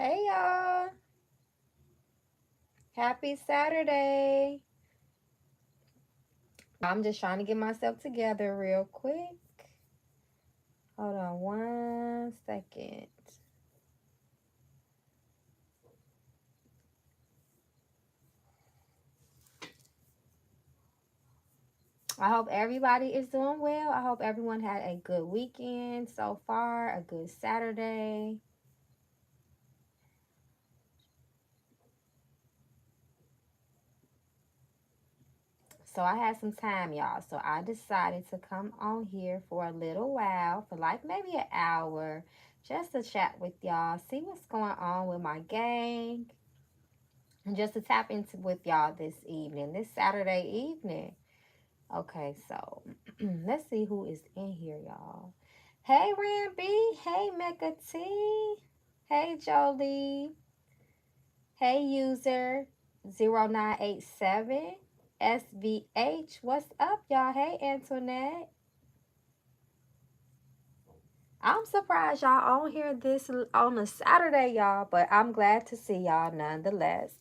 Hey, y'all. Happy Saturday. I'm just trying to get myself together real quick. Hold on 1 second. I hope everybody is doing well. I hope everyone had a good weekend so far, a good Saturday. So I had some time, y'all. So I decided to come on here for a little while, for like maybe an hour, just to chat with y'all, see what's going on with my gang, and just to tap into with y'all this evening, this Saturday evening. Okay, so let's see who is in here, y'all. Hey, Ramby. Hey, Mecca T. Hey, Jolie. Hey, user 0987 SVH. What's up, y'all? Hey, Antoinette. I'm surprised y'all on here this on a Saturday, y'all, but I'm glad to see y'all nonetheless.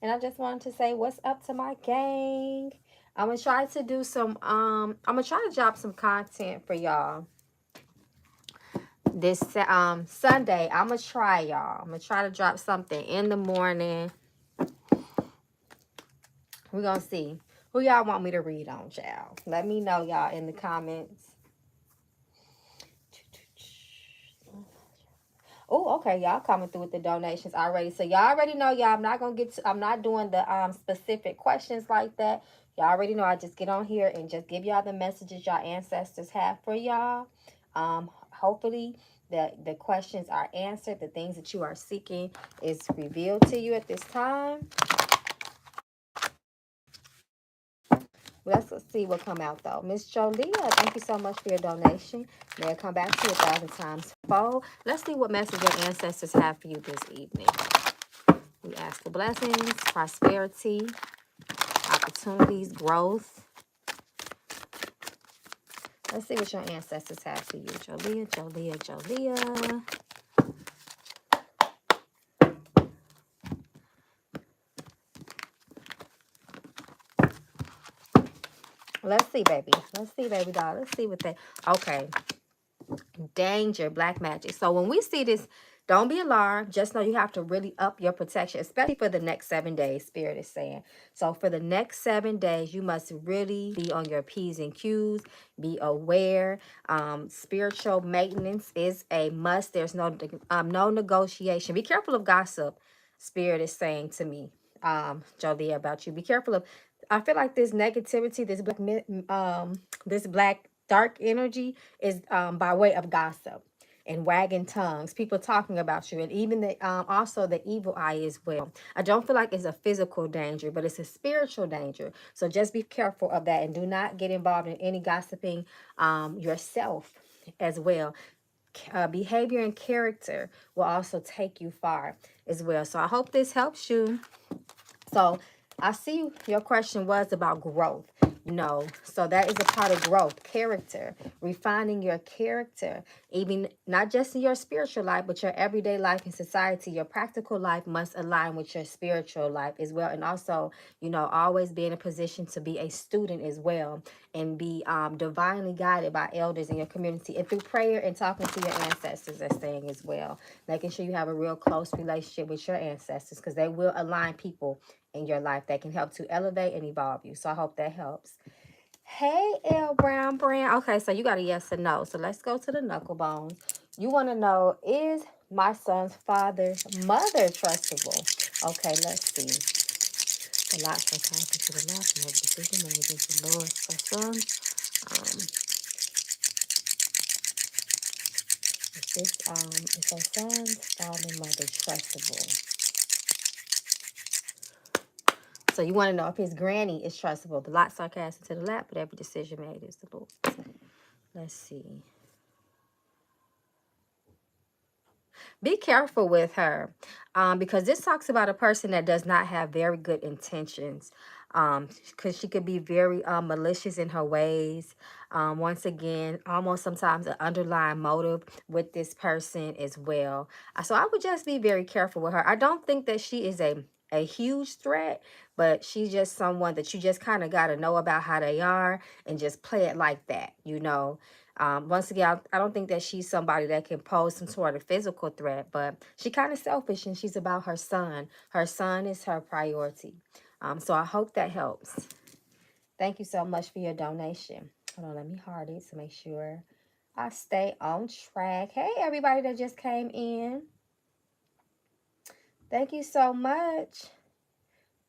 And I just wanted to say what's up to my gang. I'm gonna try to do some I'm gonna try to drop some content for y'all this Sunday. I'm gonna try, y'all. I'm gonna try to drop something in the morning. We're gonna see who y'all want me to read on, child. Let me know, y'all, in the comments. Oh, okay, y'all coming through with the donations already. So y'all already know, y'all, I'm not doing the specific questions like that. Y'all already know I just get on here and just give y'all the messages y'all ancestors have for y'all. Hopefully the questions are answered. The things that you are seeking is revealed to you at this time. Let's see what come out, though. Miss Jolia, thank you so much for your donation. May I come back to you 1,000 times fold. Let's see what message your ancestors have for you this evening. We ask for blessings, prosperity, opportunities, growth. Let's see what your ancestors have for you. Jolia, Jolia, Jolia. Let's see, baby. Let's see, baby doll. Let's see what they... Okay. Danger, black magic. So when we see this, don't be alarmed. Just know you have to really up your protection, especially for the next 7 days, Spirit is saying. So for the next 7 days, you must really be on your P's and Q's. Be aware. Spiritual maintenance is a must. There's no negotiation. Be careful of gossip, Spirit is saying to me, Jolie, about you. Be careful of... I feel like this negativity, this black dark energy is by way of gossip and wagging tongues, people talking about you, and even the also the evil eye as well. I don't feel like it's a physical danger, but it's a spiritual danger. So just be careful of that and do not get involved in any gossiping yourself as well. Behavior and character will also take you far as well. So I hope this helps you. So I see your question was about growth. No, so that is a part of growth, character, refining your character, even not just in your spiritual life, but your everyday life in society. Your practical life must align with your spiritual life as well. And also, always be in a position to be a student as well and be divinely guided by elders in your community and through prayer and talking to your ancestors, they're saying as well. Making sure you have a real close relationship with your ancestors because they will align people in your life that can help to elevate and evolve you. So I hope that helps. Hey, L Brown Brand. Okay, so you got a yes or no. So let's go to the knuckle bones. You want to know, is my son's father's mother trustable? Okay, let's see. A lot sometimes to the left, no decision made against the Lord. So son, is her son's father mother trustable? So you want to know if his granny is trustable. The lot sarcastic to the left, but every decision made is the Lord. Let's see. Be careful with her because this talks about a person that does not have very good intentions. because she could be very malicious in her ways. Once again, almost sometimes an underlying motive with this person as well. So I would just be very careful with her. I don't think that she is a huge threat, but she's just someone that you just kind of got to know about how they are and just play it like that, you know. Once again, I don't think that she's somebody that can pose some sort of physical threat, but she kind of selfish and she's about her son. Her son is her priority. So I hope that helps. Thank you so much for your donation. Hold on, let me heart it to make sure I stay on track. Hey, everybody that just came in. Thank you so much.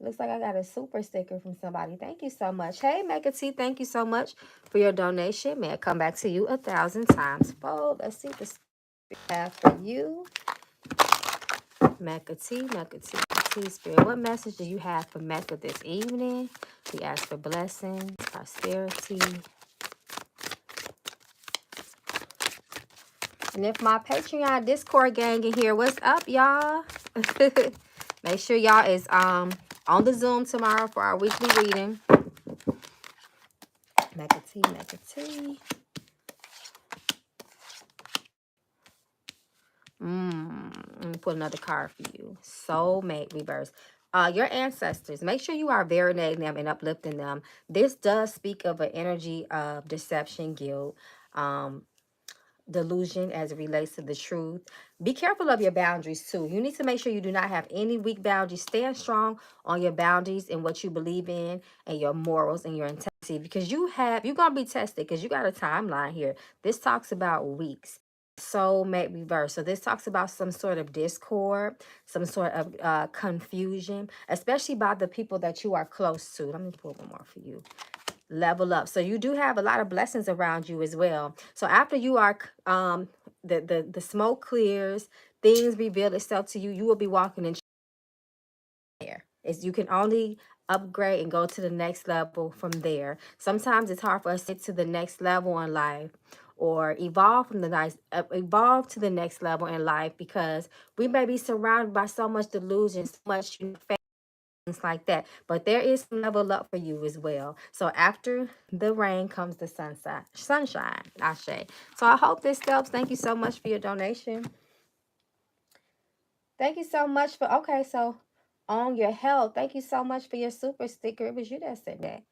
Looks like I got a super sticker from somebody. Thank you so much. Hey, Mega T, thank you so much for your donation. May I come back to you 1,000 times fold. Let's see the we have for you. Mecca T, Mecca T, T Spirit. What message do you have for Mecca this evening? We ask for blessings, prosperity. And if my Patreon Discord gang in here, what's up, y'all? Make sure y'all is on the Zoom tomorrow for our weekly reading. Mecca T, Mecca T. Let me put another card for you. Soulmate reverse. Your ancestors, make sure you are validating them and uplifting them. This does speak of an energy of deception, guilt, delusion as it relates to the truth. Be careful of your boundaries too. You need to make sure you do not have any weak boundaries. Stand strong on your boundaries and what you believe in and your morals and your integrity, because you're gonna be tested because you got a timeline here. This talks about weeks. Soulmate reverse. So this talks about some sort of discord, some sort of confusion, especially by the people that you are close to. Let me pull one more for you. Level up. So you do have a lot of blessings around you as well. So after you are the smoke clears, things reveal itself to you, you will be walking in there. Is you can only upgrade and go to the next level from there. Sometimes it's hard for us to get to the next level in life or evolve from evolve to the next level in life because we may be surrounded by so much delusion, so much things like that. But there is some level up for you as well. So after the rain comes the sunshine, I say. So I hope this helps. Thank you so much for your donation. Thank you so much for, okay, so on your health. Thank you so much for your super sticker. It was you that said that.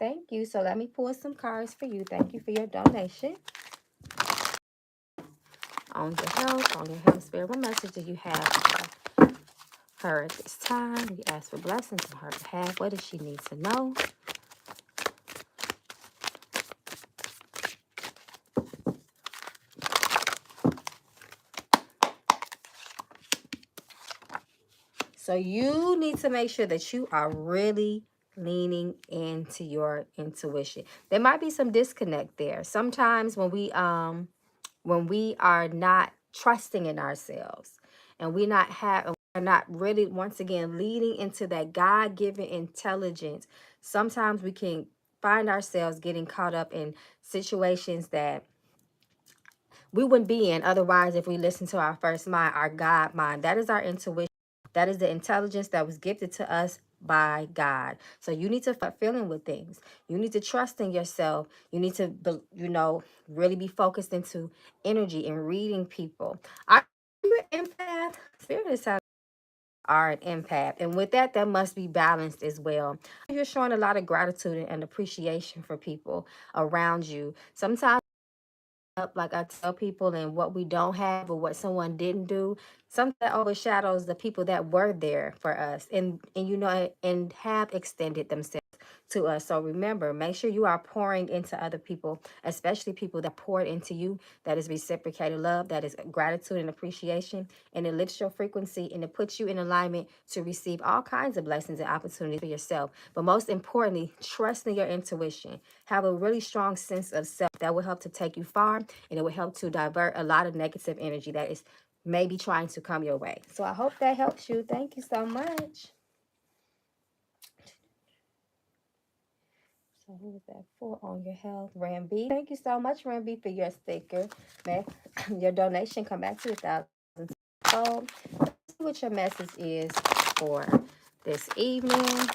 Thank you. So let me pull some cards for you. Thank you for your donation. On your health spirit. What message do you have for her at this time? We ask for blessings on her behalf. What does she need to know? So you need to make sure that you are really leaning into your intuition. There might be some disconnect there. Sometimes when we are not trusting in ourselves and we're not really, once again, leading into that God-given intelligence, sometimes we can find ourselves getting caught up in situations that we wouldn't be in otherwise if we listen to our first mind, our God mind. That is our intuition. That is the intelligence that was gifted to us by God. So you need to start feeling with things. You need to trust in yourself. You need to, really be focused into energy and reading people. Are you an empath? Spirit is telling you are an empath. And with that, that must be balanced as well. You're showing a lot of gratitude and appreciation for people around you. Sometimes, like I tell people, and what we don't have or what someone didn't do, something that overshadows the people that were there for us and and have extended themselves to us. So remember, make sure you are pouring into other people, especially people that poured into you. That is reciprocated love, that is gratitude and appreciation, and it lifts your frequency and it puts you in alignment to receive all kinds of blessings and opportunities for yourself. But most importantly, trust in your intuition. Have a really strong sense of self that will help to take you far, and it will help to divert a lot of negative energy that is maybe trying to come your way. So I hope that helps you. Thank you so much. So who was that for? On your health, Ramby. Thank you so much, Ramby, for your sticker. May your donation come back to 1,000. So let's see what your message is for this evening.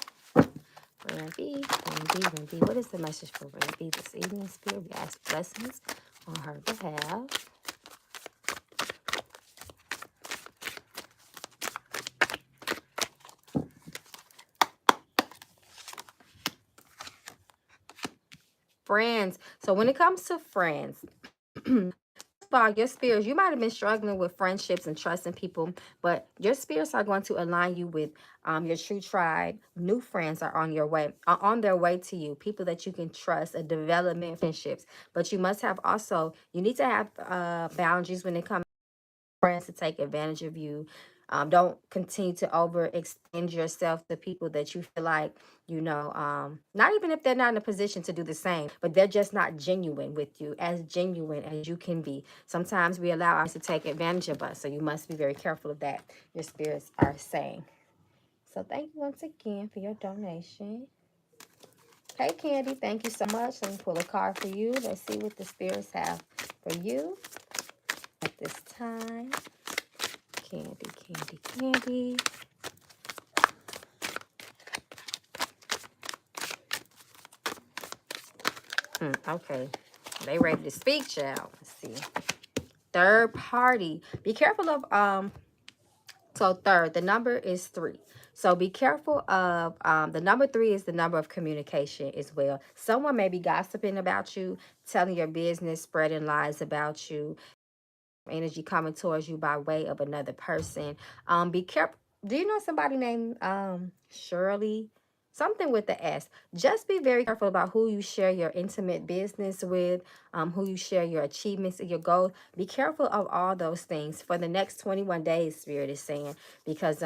Randy, Randy. What is the message for Randy this evening, Spirit? We ask blessings on her behalf. Friends. So when it comes to friends, about your spirits, you might have been struggling with friendships and trusting people, but your spirits are going to align you with your true tribe. New friends are on your way, are on their way to you. People that you can trust, a development friendships. But you must have also, you need to have boundaries when it comes to friends to take advantage of you. Don't continue to overextend yourself to people that you feel like, not even if they're not in a position to do the same, but they're just not genuine with you, as genuine as you can be. Sometimes we allow ours to take advantage of us, so you must be very careful of that, your spirits are saying. So thank you once again for your donation. Hey, Candy, thank you so much. Let me pull a card for you. Let's see what the spirits have for you at this time. Candy, Candy, Candy. Okay. They ready to speak, child. Let's see. Third party. Be careful of so third, the number is 3. So be careful of the number 3 is the number of communication as well. Someone may be gossiping about you, telling your business, spreading lies about you, energy coming towards you by way of another person. Be careful. Do you know somebody named Shirley? Something with the S. Just be very careful about who you share your intimate business with, who you share your achievements and your goals. Be careful of all those things for the next 21 days, Spirit is saying, because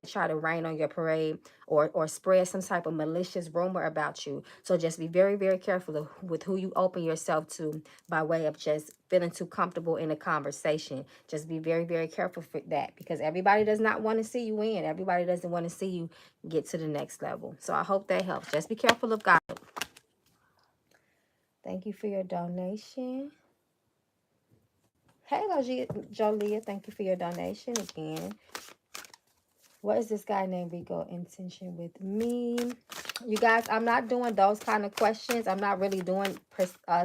try to rain on your parade or spread some type of malicious rumor about you. So just be very, very careful with who you open yourself to by way of just feeling too comfortable in a conversation. Just be very, very careful for that, because everybody does not want to see you win. Everybody doesn't want to see you get to the next level. So I hope that helps. Just be careful of God. Thank you for your donation. Hey, Jolia, thank you for your donation again. What is this guy named Rico intention with me? You guys, I'm not doing those kind of questions. I'm not really doing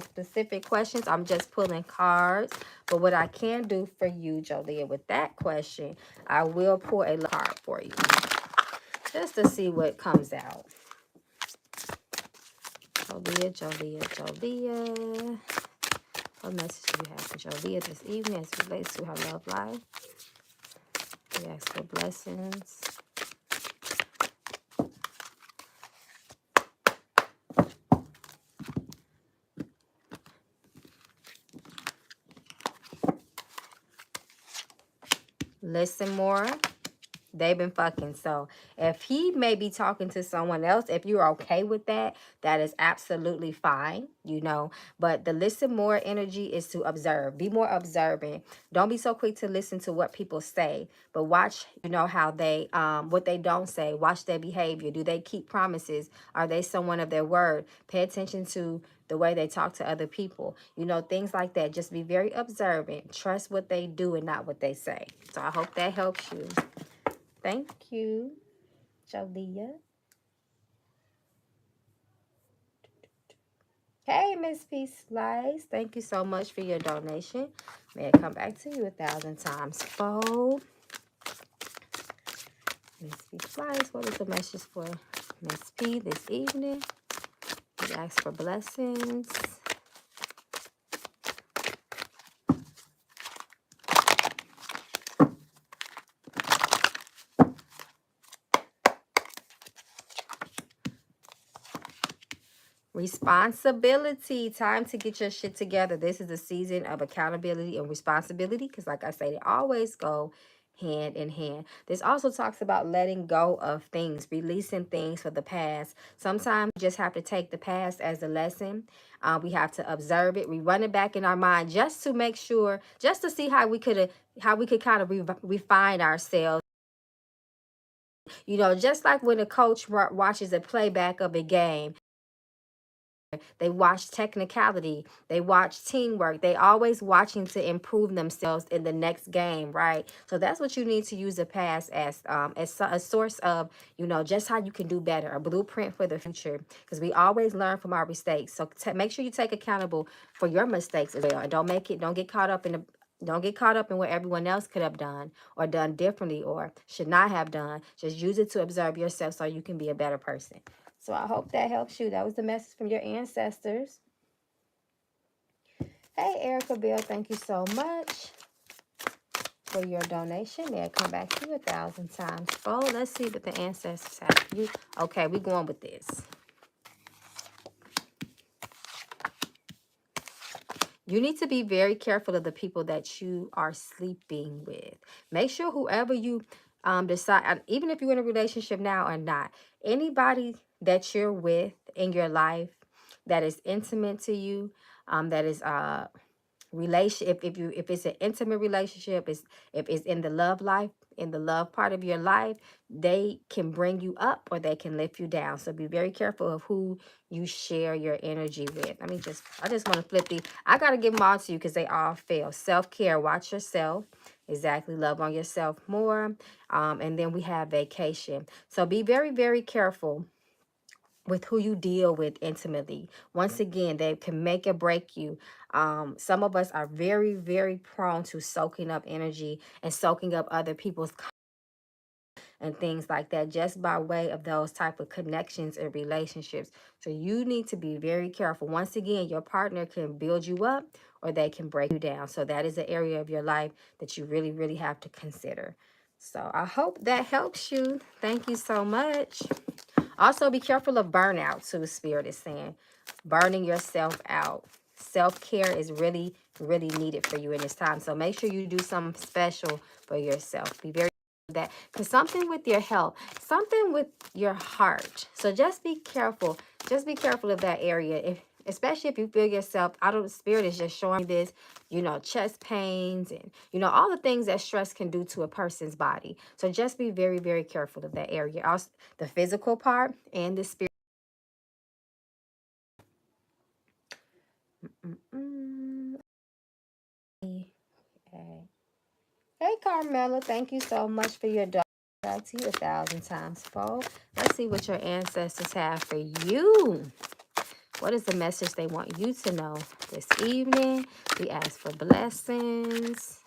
specific questions. I'm just pulling cards. But what I can do for you, Jolia, with that question, I will pull a card for you, just to see what comes out. Jolia. What message do you have for Jolia this evening as it relates to her love life? We ask for blessings. Listen more. They've been fucking. So if he may be talking to someone else, if you're okay with that, that is absolutely fine, But the listen more energy is to observe. Be more observant. Don't be so quick to listen to what people say, but watch, how they, what they don't say. Watch their behavior. Do they keep promises? Are they someone of their word? Pay attention to the way they talk to other people. Things like that. Just be very observant. Trust what they do and not what they say. So I hope that helps you. Thank you, Jolia. Hey, Miss Peace Slice. Thank you so much for your donation. May it come back to you 1,000 times fold. Miss Peace Slice, what is the message for Miss P this evening? We ask for blessings. Responsibility. Time to get your shit together. This is a season of accountability and responsibility, because like I said, they always go hand in hand. This also talks about letting go of things, releasing things for the past. Sometimes we just have to take the past as a lesson. We have to observe it. We run it back in our mind just to make sure, just to see how we could kind of refine ourselves. Just like when a coach watches a playback of a game, They watch technicality. They watch teamwork. They always watching to improve themselves in the next game, right? So that's what you need to use the past as a source of, just how you can do better, a blueprint for the future. Because we always learn from our mistakes. So make sure you take accountable for your mistakes as well, and don't get caught up in what everyone else could have done or done differently or should not have done. Just use it to observe yourself so you can be a better person. So I hope that helps you. That was the message from your ancestors. Hey, Erica Bell, thank you so much for your donation. May I come back to you 1,000 times fold. Let's see what the ancestors have for you. Okay, we're going with this. You need to be very careful of the people that you are sleeping with. Make sure whoever you decide, even if you're in a relationship now or not, anybody that you're with in your life that is intimate to you, that is if it's an intimate relationship, if it's in the love life, in the love part of your life, they can bring you up or they can lift you down. So be very careful of who you share your energy with. I just want to flip these. I got to give them all to you because they all fail. Self-care, watch yourself. Exactly, love on yourself more. And then we have vacation. So be very, very careful with who you deal with intimately. Once again, they can make or break you. Some of us are very, very prone to soaking up energy and soaking up other people's and things like that, just by way of those type of connections and relationships. So you need to be very careful. Once again, your partner can build you up or they can break you down. So that is an area of your life that you really, really have to consider. So I hope that helps you. Thank you so much. Also, be careful of burnout, too, Spirit is saying. Burning yourself out. Self-care is really, really needed for you in this time. So make sure you do something special for yourself. Be very careful of that. Because something with your health, something with your heart. So just be careful. Just be careful of that area. Especially if you feel yourself out of the Spirit is just showing this, chest pains and, all the things that stress can do to a person's body. So just be very, very careful of that area. Also, the physical part and the spirit. Okay. Hey, Carmela, thank you so much for your dog. Back to you 1,000 times fold. Let's see what your ancestors have for you. What is the message they want you to know this evening? We ask for blessings.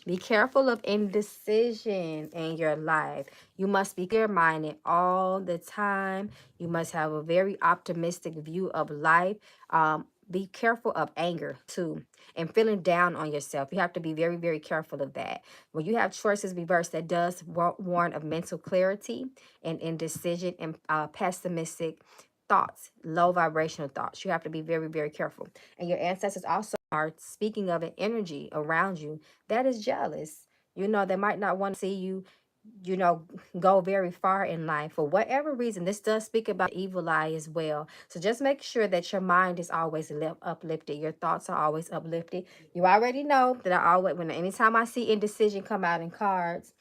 Be careful of indecision in your life. You must be clear-minded all the time. You must have a very optimistic view of life. Be careful of anger, too, and feeling down on yourself. You have to be very, very careful of that. When you have choices reversed, that does warn of mental clarity and indecision and pessimistic thoughts, low vibrational thoughts. You have to be very, very careful. And your ancestors also are speaking of an energy around you that is jealous. They might not want to see you, go very far in life for whatever reason. This does speak about evil eye as well. So just make sure that your mind is always uplifted. Your thoughts are always uplifted. You already know that anytime I see indecision come out in cards,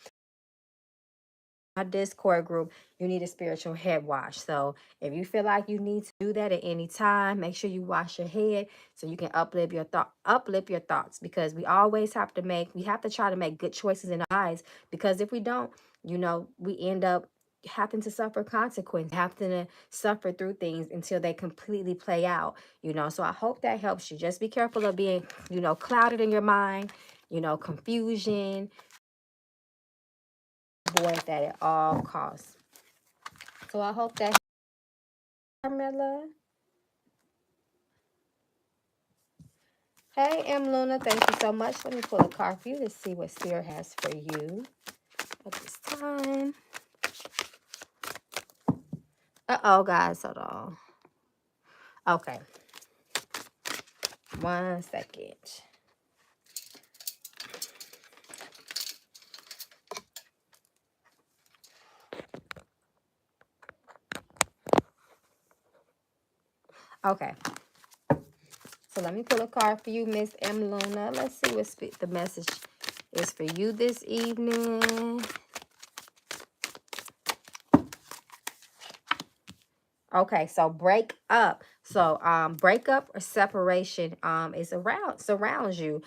my Discord group, you need a spiritual head wash. So if you feel like you need to do that at any time, make sure you wash your head so you can uplift your thoughts, because we always have to try to make good choices in our lives, because if we don't, we end up having to suffer consequences, having to suffer through things until they completely play out, so I hope that helps you. Just be careful of being, clouded in your mind, confusion. Avoid that at all costs. So I hope that, Carmela. Hey, M. Luna, thank you so much. Let me pull a card for you to see what Spirit has for you at this time. Uh-oh, guys, hold on. Okay. 1 second. Okay. So let me pull a card for you, Miss M. Luna. Let's see what the message is for you this evening. Okay, so break up. So breakup or separation is surrounds you.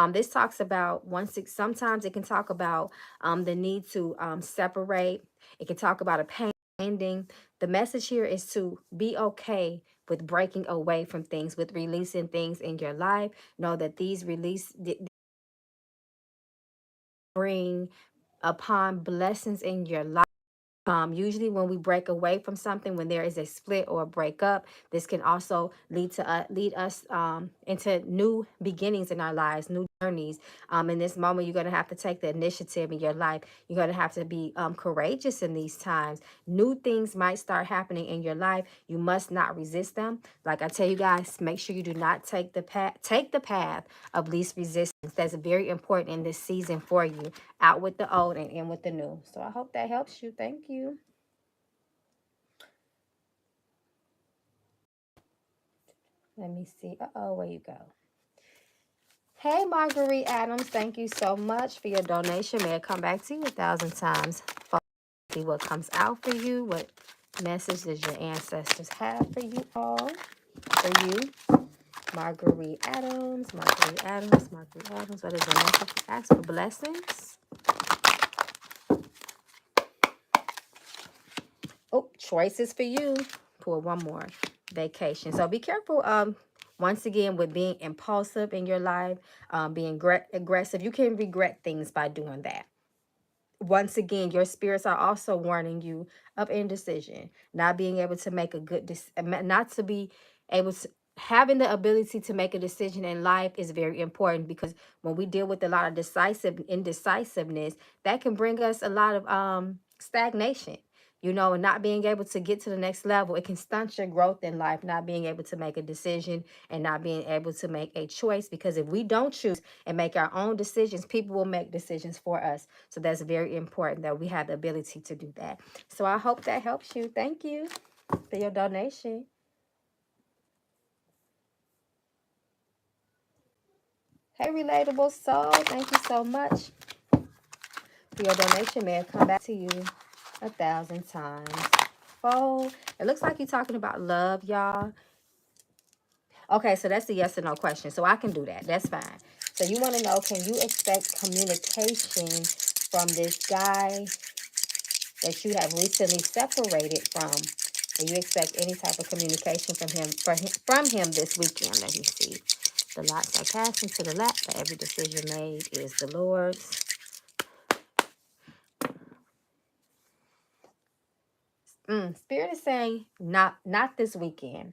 This talks about sometimes it can talk about the need to separate. It can talk about a pain ending. The message here is to be okay with breaking away from things, with releasing things in your life. Know that these bring upon blessings in your life. Usually when we break away from something, when there is a split or a breakup, this can also lead us into new beginnings in our lives, new journeys. In this moment, you're going to have to take the initiative in your life. You're going to have to be courageous in these times. New things might start happening in your life. You must not resist them. Like I tell you guys, make sure you do not take the path of least resistance. That's very important in this season for you. Out with the old and in with the new. So I hope that helps you. Thank you. Let me see. Uh-oh, where you go? Hey, Marguerite Adams. Thank you so much for your donation. May it come back to you 1,000 times. See what comes out for you. What message does your ancestors have for you all? For you, Marguerite Adams. Marguerite Adams. Marguerite Adams. What is the message? Ask for blessings. Oh, choices for you. Pull one more. Vacation. So be careful once again with being impulsive in your life, being aggressive. You can regret things by doing that. Once again, your spirits are also warning you of indecision, not being able to make a good not to be able to having the ability to make a decision in life is very important, because when we deal with a lot of indecisiveness, that can bring us a lot of stagnation, you know, and not being able to get to the next level. It can stunt your growth in life, not being able to make a decision and not being able to make a choice, because if we don't choose and make our own decisions, people will make decisions for us. So that's very important that we have the ability to do that. So I hope that helps you. Thank you for your donation. Hey, Relatable Soul, thank you so much for your donation. May it come back to you 1,000 times. Oh, it looks like you're talking about love, y'all. Okay, so that's a yes or no question. So I can do that. That's fine. So you want to know, can you expect communication from this guy that you have recently separated from? Do you expect any type of communication from him this weekend? Let me see. The lots are passing to the lap, but every decision made is the Lord's. Spirit is saying not this weekend.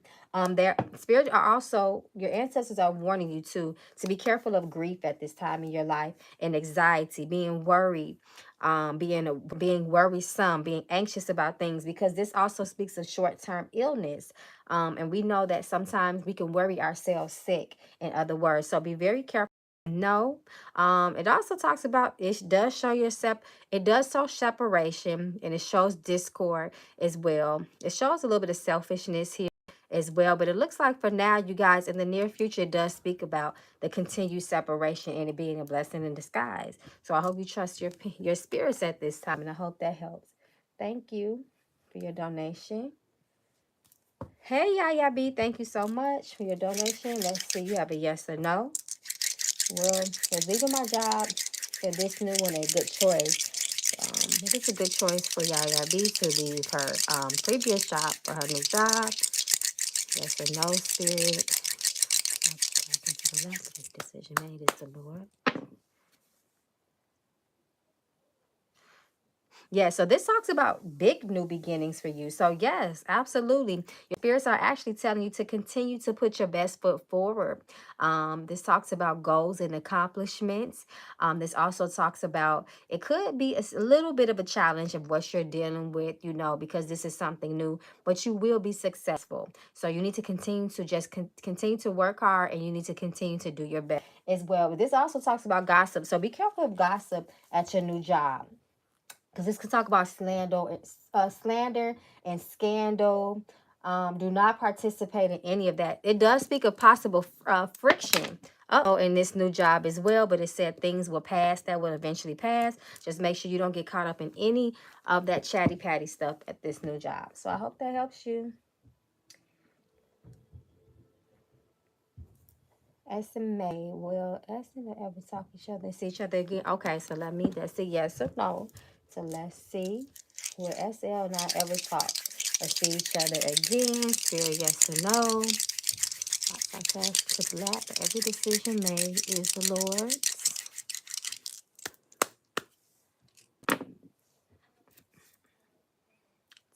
Their spirit are also, your ancestors are warning you to be careful of grief at this time in your life, and anxiety, being worried, being worrisome, being anxious about things, because this also speaks of short-term illness. And we know that sometimes we can worry ourselves sick, in other words. So be very careful. No. It also talks about, it does show it does show separation, and it shows discord as well. It shows a little bit of selfishness here as well, but it looks like for now, you guys, in the near future, it does speak about the continued separation and it being a blessing in disguise. So I hope you trust your spirits at this time, and I hope that helps. Thank you for your donation. Hey, Yaya B, thank you so much for your donation. Let's see, you have a yes or no. Well, was leaving my job for this new one a good choice? If it's a good choice for Yaya B to leave her previous job for her new job, yes or no, spirit. The last decision made is the Lord. Yeah, so this talks about big new beginnings for you. So yes, absolutely. Your spirits are actually telling you to continue to put your best foot forward. This talks about goals and accomplishments. This also talks about, it could be a little bit of a challenge of what you're dealing with, you know, because this is something new, but you will be successful. So you need to continue to just continue to work hard, and you need to continue to do your best as well. But this also talks about gossip. So be careful of gossip at your new job, because this could talk about slander and scandal. Do not participate in any of that. It does speak of possible friction in this new job as well, but it said things will pass, that will eventually pass. Just make sure you don't get caught up in any of that chatty patty stuff at this new job. So I hope that helps you. S and May, will S and May ever talk to each other and see each other again? Okay, so let's see yes or no. So let's see. Will SL not ever talk or see each other again? Spirit, yes or no? Okay, to black, every decision made is the Lord's.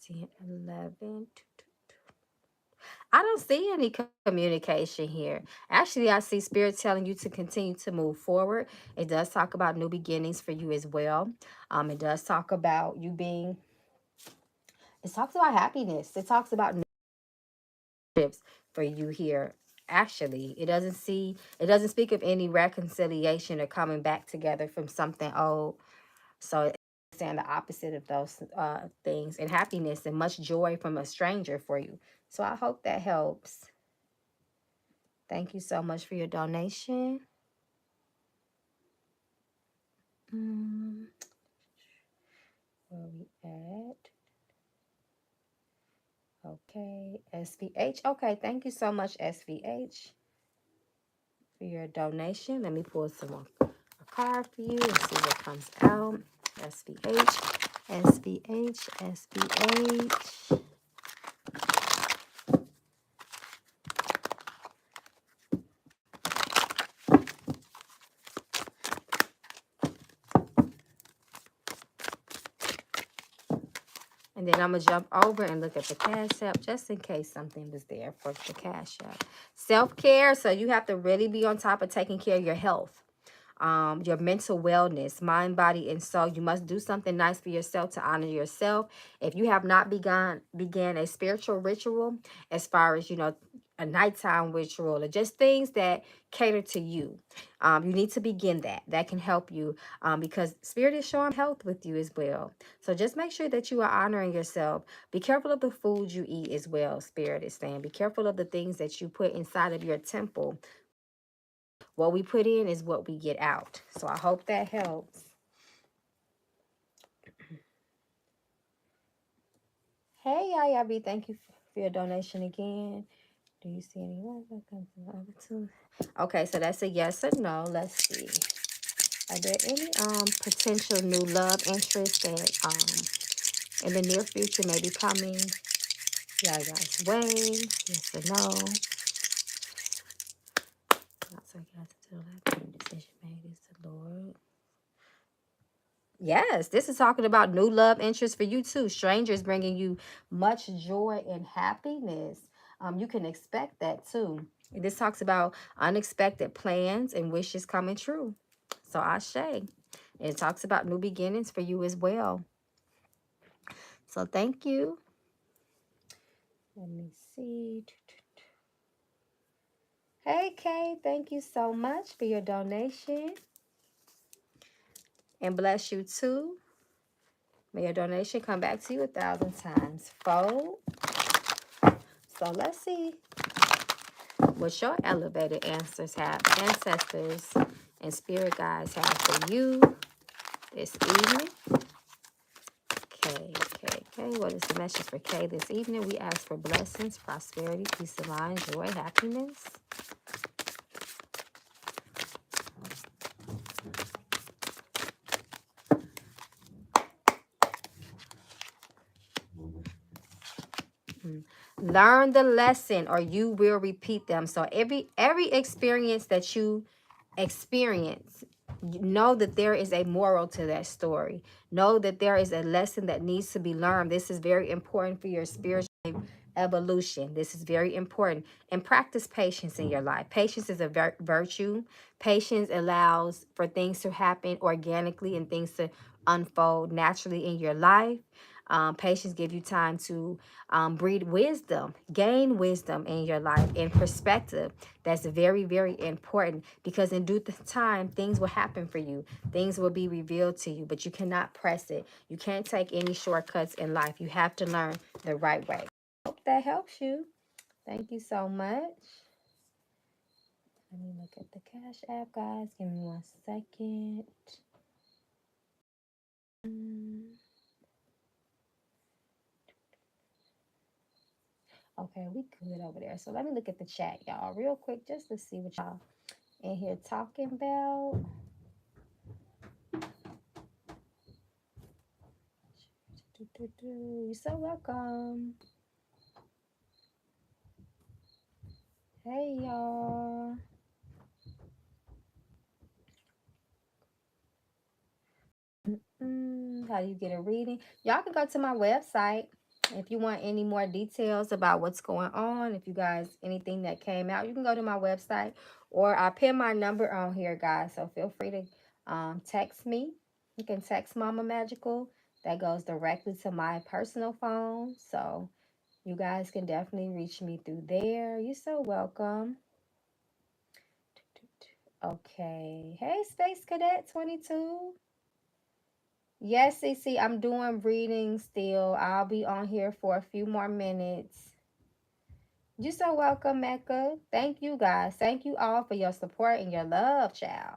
10, 11. I don't see any communication here. Actually, I see Spirit telling you to continue to move forward. It does talk about new beginnings for you as well. It does talk about you being, it talks about happiness. It talks about new trips for you here. Actually, it doesn't speak of any reconciliation or coming back together from something old. So it's saying the opposite of those things, and happiness and much joy from a stranger for you. So I hope that helps. Thank you so much for your donation. Where we at? Okay, SVH. Okay, thank you so much, SVH, for your donation. Let me pull a card for you and see what comes out. SVH, SVH, SVH. And then I'm going to jump over and look at the Cash App just in case something was there for the Cash App. Self-care. So you have to really be on top of taking care of your health. Your mental wellness, mind, body, and soul. You must do something nice for yourself to honor yourself. If you have not began a spiritual ritual, as far as, a nighttime ritual or just things that cater to you, you need to begin that. That can help you because Spirit is showing health with you as well. So just make sure that you are honoring yourself. Be careful of the food you eat as well, Spirit is saying. Be careful of the things that you put inside of your temple. What we put in is what we get out. So I hope that helps. Hey, Yayabi, thank you for your donation again. Do you see any love that comes from the other two? Okay, so that's a yes or no. Let's see. Are there any potential new love interest that in the near future may be coming Yaya's way? Yes or no? So yes, until that decision made is the Lord. Yes, this is talking about new love interest for you too. Strangers bringing you much joy and happiness. You can expect that too. This talks about unexpected plans and wishes coming true. So Ashe. It talks about new beginnings for you as well. So thank you. Let me see. Hey, Kay, thank you so much for your donation. And bless you too. May your donation come back to you 1,000 times fold. So let's see what your elevated ancestors and spirit guides have for you this evening. Okay. What is the message for K this evening? We ask for blessings, prosperity, peace of mind, joy, happiness. Learn the lesson or you will repeat them. So every experience that you experience, know that there is a moral to that story. Know that there is a lesson that needs to be learned. This is very important for your spiritual evolution. This is very important. And practice patience in your life. Patience is a virtue. Patience allows for things to happen organically and things to unfold naturally in your life. Patience give you time to breed wisdom, gain wisdom in your life and perspective. That's very, very important because in due time, things will happen for you. Things will be revealed to you, but you cannot press it. You can't take any shortcuts in life. You have to learn the right way. Hope that helps you. Thank you so much. Let me look at the Cash App, guys. Give me 1 second. Okay, we good over there. So let me look at the chat, y'all, real quick, just to see what y'all in here talking about. You're so welcome. Hey, y'all. How do you get a reading? Y'all can go to my website if you want any more details about what's going on. If you guys, anything that came out, you can go to my website, or I pin my number on here, guys. So feel free to text me. You can text Mama Magical. That goes directly to my personal phone. So you guys can definitely reach me through there. You're so welcome. Okay. Hey, Space Cadet 22. Yes, CC, I'm doing readings still. I'll be on here for a few more minutes. You're so welcome, Mecca. Thank you, guys. Thank you all for your support and your love, child.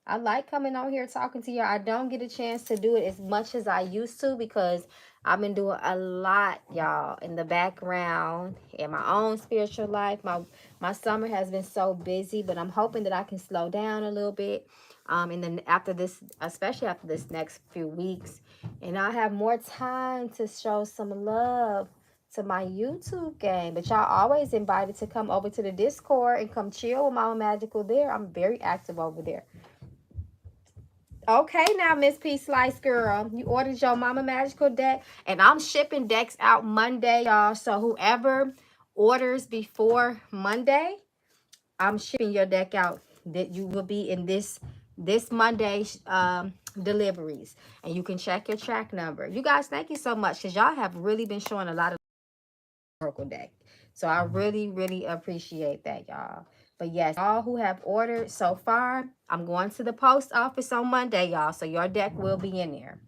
I like coming on here talking to you. I don't get a chance to do it as much as I used to because I've been doing a lot, y'all, in the background in my own spiritual life. My summer has been so busy, but I'm hoping that I can slow down a little bit. And then after this, especially after this next few weeks, and I'll have more time to show some love to my YouTube game. But y'all always invited to come over to the Discord and come chill with Mama Magical there. I'm very active over there. Okay, now, Miss P Slice Girl, you ordered your Mama Magical deck, and I'm shipping decks out Monday, y'all. So whoever orders before Monday, I'm shipping your deck out. That you will be in this Monday's deliveries, and you can check your track number. You guys, thank you so much because y'all have really been showing a lot of Oracle deck. So I really, really appreciate that, y'all. But yes, all who have ordered so far, I'm going to the post office on Monday, y'all. So your deck will be in there.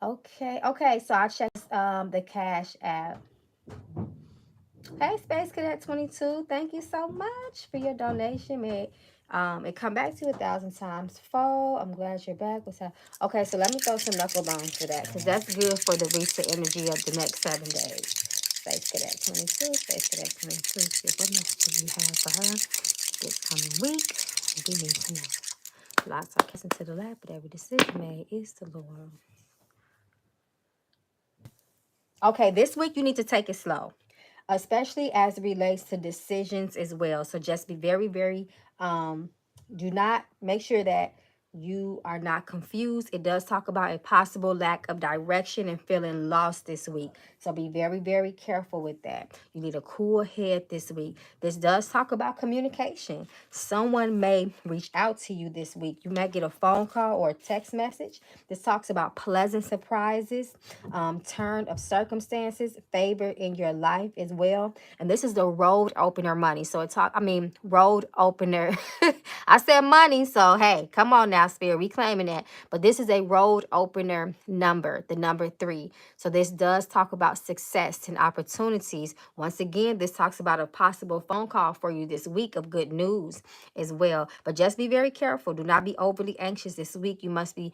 Okay, so I checked the Cash App. Hey, Space Cadet 22, thank you so much for your donation. It come back to you 1,000 times fold. I'm glad you're back. Okay, so let me throw some knuckle bones for that because that's good for the recent energy of the next 7 days. Space Cadet 22, Space Cadet 22. What message do you have for her this coming week? We need to know. Lots are kissing to the lap, but every decision made is the Lord. Okay, this week you need to take it slow, especially as it relates to decisions as well. So just be very, very, do not, make sure that you are not confused. It does talk about a possible lack of direction and feeling lost this week. So be very, very careful with that. You need a cool head this week. This does talk about communication. Someone may reach out to you this week. You might get a phone call or a text message. This talks about pleasant surprises, turn of circumstances, favor in your life as well. And this is the road opener money. So road opener. I said money, so hey, come on now, Spirit, we claiming that. But this is a road opener number, the number 3. So this does talk about success and opportunities. Once again, this talks about a possible phone call for you this week of good news as well. But just be very careful. Do not be overly anxious this week. You must be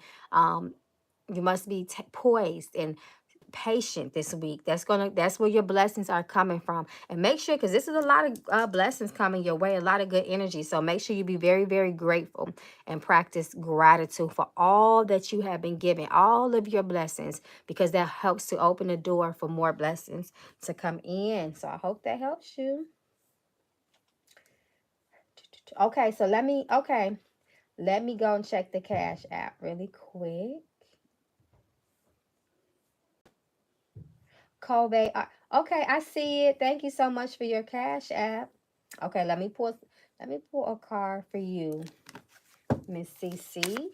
poised and patient this week. That's where your blessings are coming from. And make sure, because this is a lot of blessings coming your way, a lot of good energy. So make sure you be very, very grateful and practice gratitude for all that you have been given, all of your blessings, because that helps to open the door for more blessings to come in. So I hope that helps you. Okay, so let me go and check the Cash App really quick. Kobe. Okay, I see it. Thank you so much for your Cash App. Okay, let me pull a card for you, Miss CC.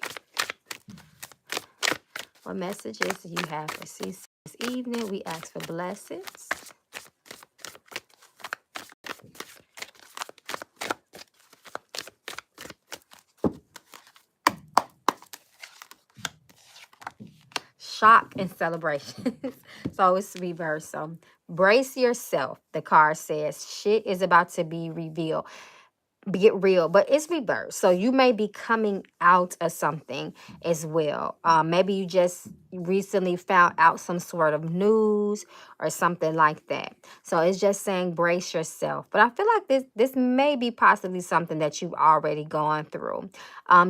What messages do you have for CC this evening? We ask for blessings. shock and celebration. So it's reversed. So brace yourself. The card says shit is about to be revealed, get real, but it's reversed. So you may be coming out of something as well. Maybe you just recently found out some sort of news or something like that. So it's just saying brace yourself. But I feel like this may be possibly something that you've already gone through.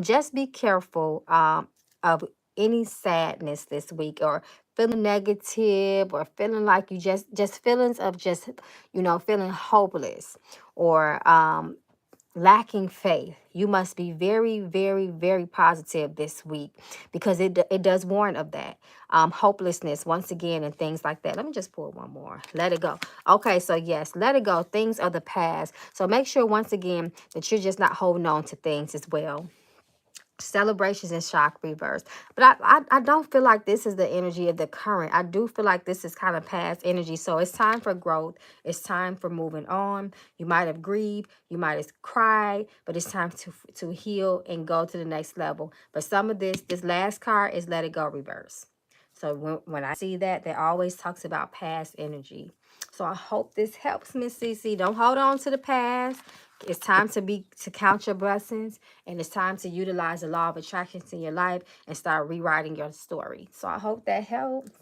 Just be careful of any sadness this week, or feeling negative, or feeling like you just feelings of just, you know, feeling hopeless, or lacking faith. You must be very, very, very positive this week, because it does warn of that. Hopelessness once again and things like that. Let me just pull one more. Let it go. Okay, so yes, let it go. Things of the past. So make sure once again that you're just not holding on to things as well. Celebrations and shock reverse. But I don't feel like this is the energy of the current. I do feel like this is kind of past energy. So it's time for growth. It's time for moving on. You might have grieved, you might have cried, but it's time to heal and go to the next level. But some of this last card is let it go reverse. So when I see that, that always talks about past energy. So I hope this helps, Miss Cece. Don't hold on to the past. It's time to count your blessings, and it's time to utilize the law of attraction in your life and start rewriting your story. So I hope that helps.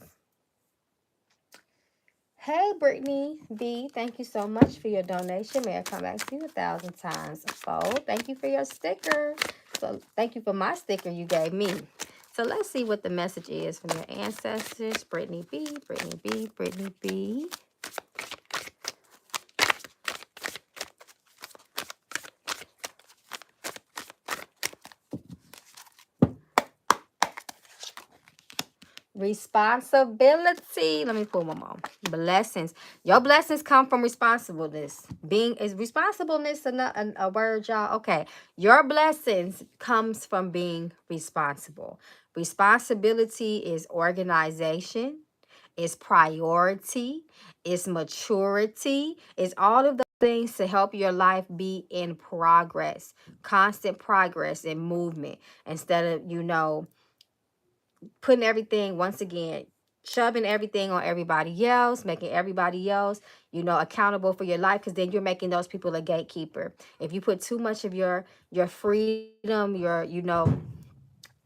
Hey, Brittany B, thank you so much for your donation. May I come back to you 1,000 times fold. Thank you for your sticker. So thank you for my sticker you gave me. So let's see what the message is from your ancestors. Brittany B, Brittany B, Brittany B. Responsibility. Let me pull one more. Blessings. Your blessings come from responsibleness. Is responsibleness a word, y'all? Okay. Your blessings comes from being responsible. Responsibility is organization, is priority, is maturity, is all of those things to help your life be in progress, constant progress and movement, instead of, you know, putting everything, once again, shoving everything on everybody else, making everybody else, you know, accountable for your life, because then you're making those people a gatekeeper. If you put too much of your freedom, your, you know,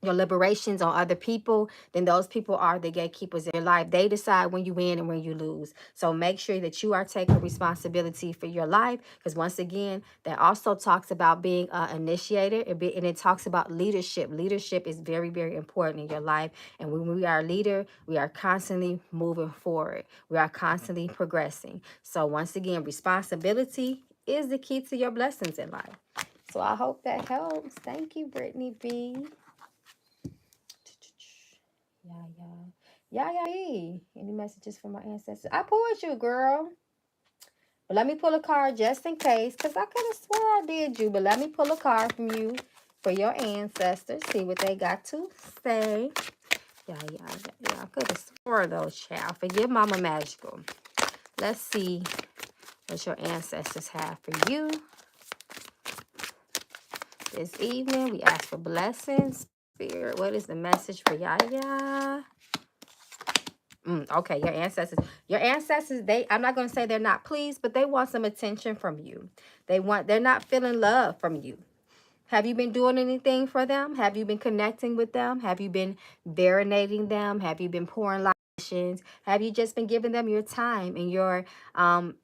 your liberations on other people, then those people are the gatekeepers in your life. They decide when you win and when you lose. So make sure that you are taking responsibility for your life, because once again, that also talks about being an initiator, and it talks about leadership. Leadership is very, very important in your life. And when we are a leader, we are constantly moving forward. We are constantly progressing. So once again, responsibility is the key to your blessings in life. So I hope that helps. Thank you, Brittany B. Yeah. Any messages from my ancestors? I pulled you, girl. But let me pull a card just in case, because I could have swore I did you. But let me pull a card from you for your ancestors. See what they got to say. Yeah. I could have swore those, child. Forgive Mama Magical. Let's see what your ancestors have for you this evening. We ask for blessings. Spirit, what is the message for Yaya? Okay, your ancestors, I'm not going to say they're not pleased, but they want some attention from you. They're not feeling love from you. Have you been doing anything for them? Have you been connecting with them? Have you been serenading them? Have you been pouring libations? Have you just been giving them your time and your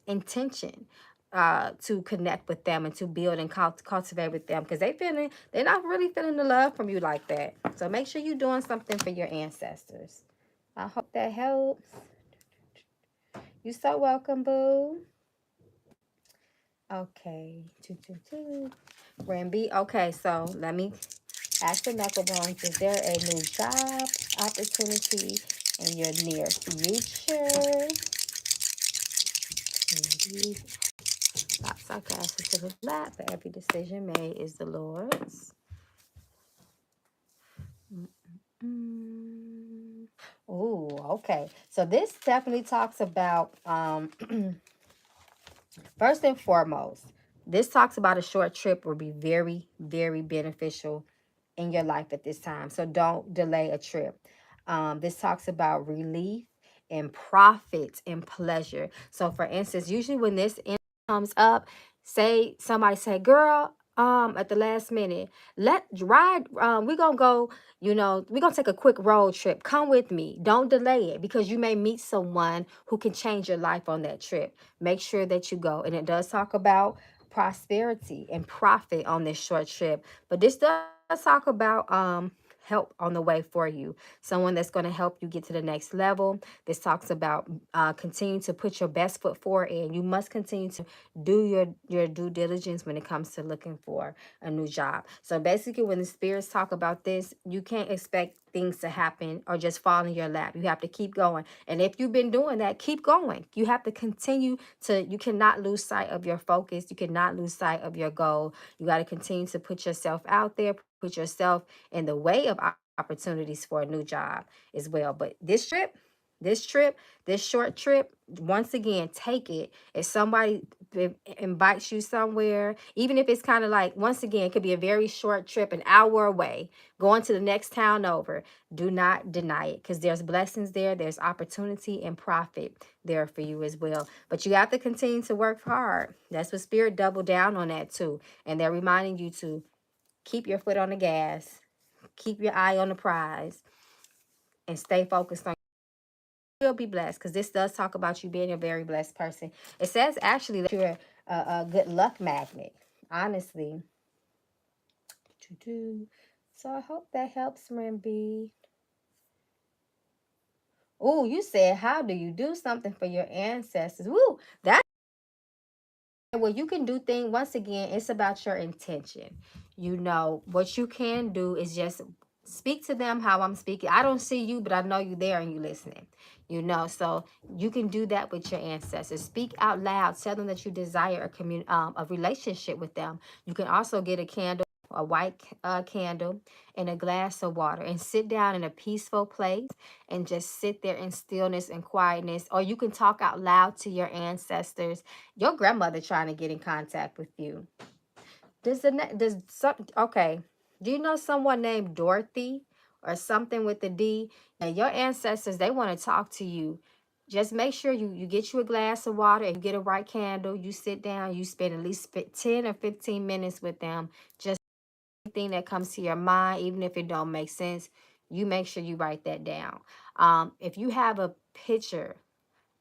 intention to connect with them and to build and cultivate with them? Because they're not really feeling the love from you like that. So make sure you're doing something for your ancestors. I hope that helps. You're so welcome, boo. Okay. 222. Ramby. Okay, so let me ask the knuckle bones. Is there a new job opportunity in your near future? Indeed. Thoughts are cast to the lap, but every decision made is the Lord's. Oh, okay. So this definitely talks about first and foremost, this talks about a short trip will be very, very beneficial in your life at this time. So don't delay a trip. This talks about relief and profit and pleasure. So for instance, usually when this comes up, say somebody say, girl, at the last minute, we're gonna go, we're gonna take a quick road trip. Come with me. Don't delay it, because you may meet someone who can change your life on that trip. Make sure that you go. And it does talk about prosperity and profit on this short trip. But this does talk about help on the way for you. Someone that's going to help you get to the next level. This talks about continue to put your best foot forward, and you must continue to do your due diligence when it comes to looking for a new job. So basically, when the spirits talk about this, you can't expect things to happen or just fall in your lap. You have to keep going. And if you've been doing that, keep going. You have to continue you cannot lose sight of your focus. You cannot lose sight of your goal. You got to continue to put yourself out there, put yourself in the way of opportunities for a new job as well. But this short trip, once again, take it. If somebody invites you somewhere, even if it's kind of like, once again, it could be a very short trip, an hour away, going to the next town over. Do not deny it, because there's blessings there. There's opportunity and profit there for you as well. But you have to continue to work hard. That's what Spirit doubled down on that too. And they're reminding you to keep your foot on the gas, keep your eye on the prize, and stay focused on. You'll be blessed, because this does talk about you being a very blessed person. It says actually that you're a good luck magnet, honestly. So I hope that helps, Ramby. Oh, you said, how do you do something for your ancestors? Woo, that's well, you can do things. Once again, it's about your intention. What you can do is just speak to them how I'm speaking. I don't see you, but I know you there and you listening. So you can do that with your ancestors. Speak out loud. Tell them that you desire a relationship with them. You can also get a candle, a white candle, and a glass of water, and sit down in a peaceful place and just sit there in stillness and quietness. Or you can talk out loud to your ancestors. Your grandmother trying to get in contact with you. Okay. Do you know someone named Dorothy or something with a D? And your ancestors, they want to talk to you. Just make sure you get you a glass of water and you get a white candle. You sit down, you spend at least 10 or 15 minutes with them. Just anything that comes to your mind, even if it don't make sense, you make sure you write that down. If you have a picture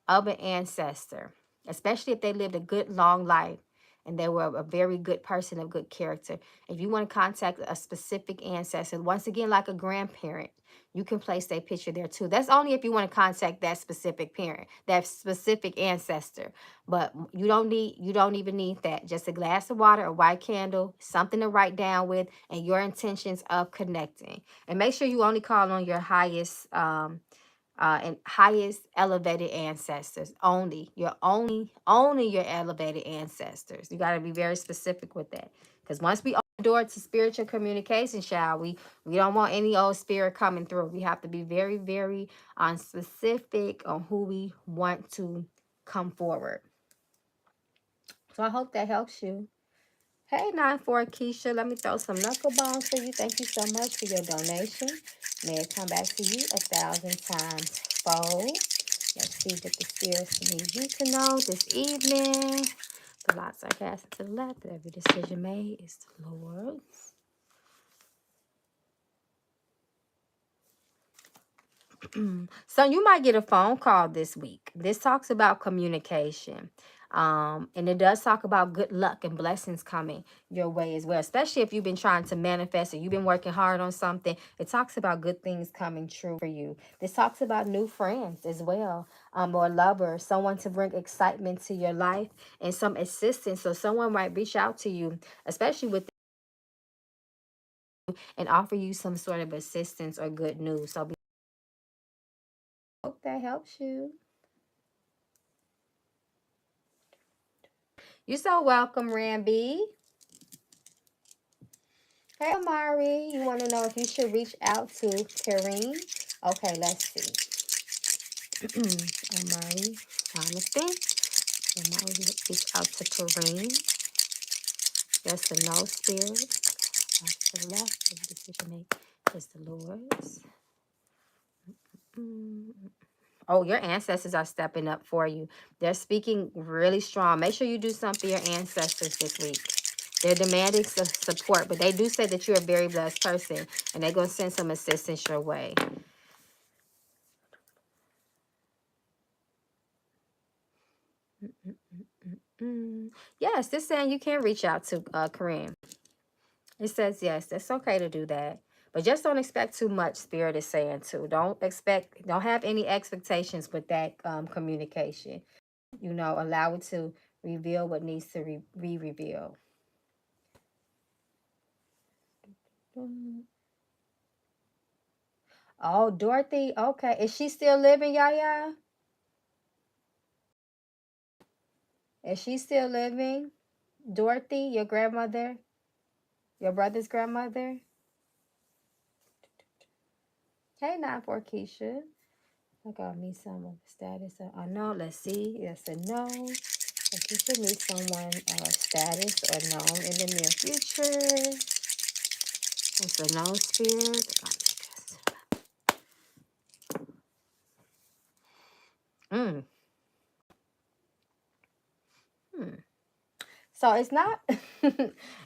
of an ancestor, especially if they lived a good long life and they were a very good person of good character. If you want to contact a specific ancestor, once again, like a grandparent, you can place their picture there too. That's only if you want to contact that specific parent, that specific ancestor. But you don't even need that. Just a glass of water, a white candle, something to write down with, and your intentions of connecting. And make sure you only call on your highest and highest elevated ancestors. Only your elevated ancestors. You got to be very specific with that, because once we open the door to spiritual communication, we don't want any old spirit coming through. We have to be very, very specific on who we want to come forward. So I hope that helps you. Hey, 9-4 Keisha, let me throw some knuckle bones for you. Thank you so much for your donation. May it come back to you 1,000 times fold. Let's see what the spirits need you to know this evening. The lots are cast to the left. Every decision made is the Lord's. So you might get a phone call this week. This talks about communication. And it does talk about good luck and blessings coming your way as well, especially if you've been trying to manifest or you've been working hard on something. It talks about good things coming true for you. This talks about new friends as well, or lovers, someone to bring excitement to your life and some assistance. So someone might reach out to you, especially with and offer you some sort of assistance or good news. So hope that helps you. You're so welcome, Ramby. Hey, Amari, you want to know if you should reach out to Kareem? Okay, let's see. Amari, Jonathan. Amari, reach out to Kareem. There's the no spirit. That's the left. The decision made is the Lord's. Oh, your ancestors are stepping up for you. They're speaking really strong. Make sure you do something for your ancestors this week. They're demanding support, but they do say that you're a very blessed person, and they're going to send some assistance your way. Yes, this saying you can reach out to Kareem. It says yes, it's okay to do that. But just don't expect too much, Spirit is saying too. Don't have any expectations with that communication. You know, allow it to reveal what needs to be revealed. Oh, Dorothy. Okay. Is she still living, Yaya? Is she still living? Dorothy, your grandmother? Your brother's grandmother? Hey, 9-4 Keisha. I got me some of the status of unknown. Let's see. Yes or no. So Keisha needs someone status or known in the near future. It's a known spirit. Mm. Hmm. So it's not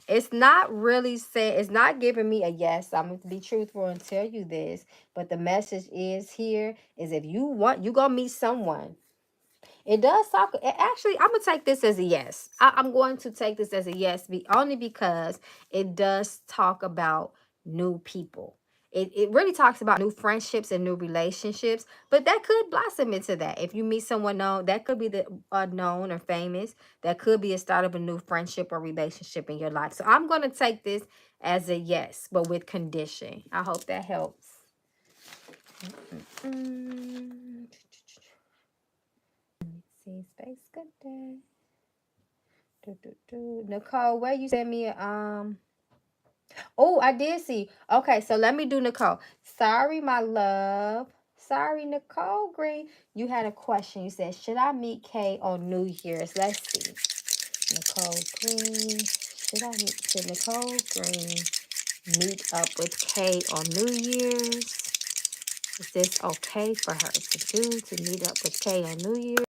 it's not really saying, it's not giving me a yes. I'm going to be truthful and tell you this, but the message is here is if you want, you going to meet someone. It does talk. Actually, I'm going to take this as a yes. I'm going to take this as a yes, only because it does talk about new people. It really talks about new friendships and new relationships, but that could blossom into that. If you meet someone known, that could be the known or famous. That could be a start of a new friendship or relationship in your life. So I'm going to take this as a yes, but with condition. I hope that helps. See, space, good day. Nicole, where you send me oh, I did see. Okay, so let me do Nicole. Sorry, my love. Sorry, Nicole Green. You had a question. You said, should I meet Kay on New Year's? Let's see. Nicole Green. Should Nicole Green meet up with Kay on New Year's? Is this okay for her to meet up with Kay on New Year's?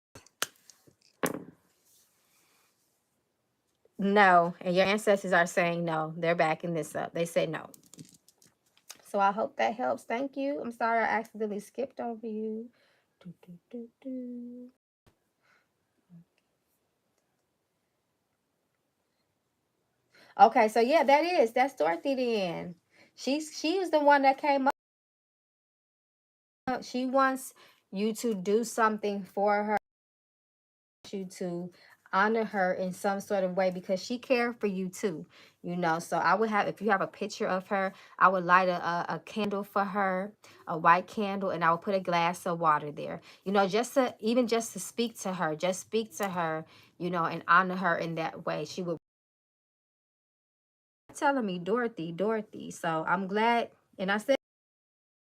No, and your ancestors are saying no. They're backing this up. They say no. So I hope that helps. Thank you. I'm sorry I accidentally skipped over you. Okay, so yeah, that's Dorothy then. She was the one that came up. She wants you to do something for her, you to honor her in some sort of way because she cared for you too, you know. So I would have, if you have a picture of her, I would light a candle for her, a white candle, and I would put a glass of water there, you know, just to speak to her, you know, and honor her in that way. She would telling me Dorothy. So I'm glad, and I said,